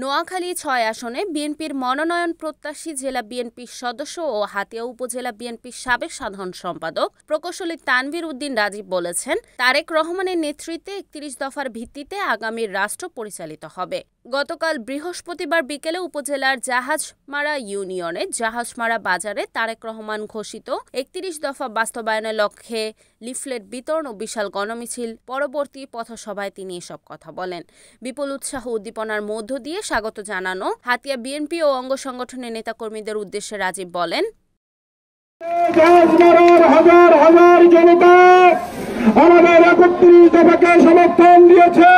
নোয়াখালী ৬ আসনে বিএনপির মনোনয়ন প্রত্যাশী জেলা বিএনপির সদস্য ও হাতিয়া উপজেলা বিএনপির সাবেক সাধারণ সম্পাদক প্রকৌশলী তানভীর উদ্দিন রাজীব বলেছেন, তারেক রহমানের নেতৃত্বে ৩১ দফার ভিত্তিতে আগামীর রাষ্ট্র পরিচালিত হবে। গতকাল বৃহস্পতিবার বিকেলে উপজেলার জাহাজমারা ইউনিয়নের জাহাজমারা বাজারে তারেক রহমান ঘোষিত ৩১ দফা বাস্তবায়নের লক্ষ্যে লিফলেট বিতরণ ও বিশাল গণমিছিল পরবর্তী পথসভায় তিনি এসব কথা বলেন। বিপুল উৎসাহ উদ্দীপনার মধ্য দিয়ে স্বাগত জানানো হাতিয়া বিএনপি ও অঙ্গ সংগঠনের নেতাকর্মীদের উদ্দেশ্যে রাজীব বলেন, হাজার হাজার জনতা আমাদের ৩১ দফাকে সমর্থন দিয়েছে।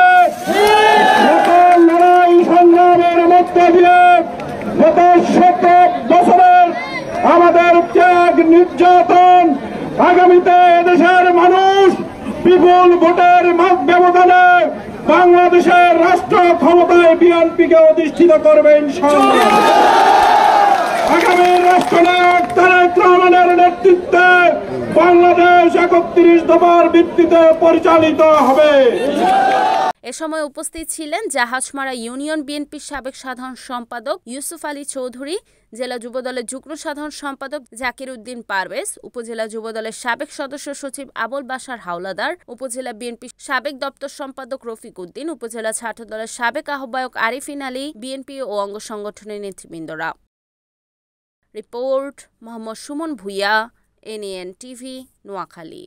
লড়াই সংগ্রামের মধ্য দিয়ে গত ১৭ বছরের আমাদের ত্যাগ নির্যাতন আগামীতে এদেশের মানুষ বিপুল ভোটের ব্যবধানে বাংলাদেশের রাষ্ট্র ক্ষমতায় বিএনপিকে অধিষ্ঠিত করবে ইনশাআল্লাহ। আগামী রাষ্ট্রনায়ক তারেক রহমানের নেতৃত্বে বাংলাদেশ ৩১ দফার ভিত্তিতে পরিচালিত হবে। এ সময় উপস্থিত ছিলেন জাহাজমারা ইউনিয়ন বিএনপির সাবেক সাধারণ সম্পাদক ইউসুফ আলী চৌধুরী, জেলা যুবদলের যুগ্ম সাধারণ সম্পাদক জাকির উদ্দিন পারভেজ, উপজেলা যুবদলের সাবেক সদস্য সচিব আবুল বাশার হাওলাদার, উপজেলা বিএনপির সাবেক দপ্তর সম্পাদক রফিক উদ্দিন, উপজেলা ছাত্রদলের সাবেক আহ্বায়ক আরিফিন আলী, বিএনপি ও অঙ্গ সংগঠনের নেতৃবৃন্দরা। Report Mohammad Sumon Bhuiyan, NN TV, Noakhali.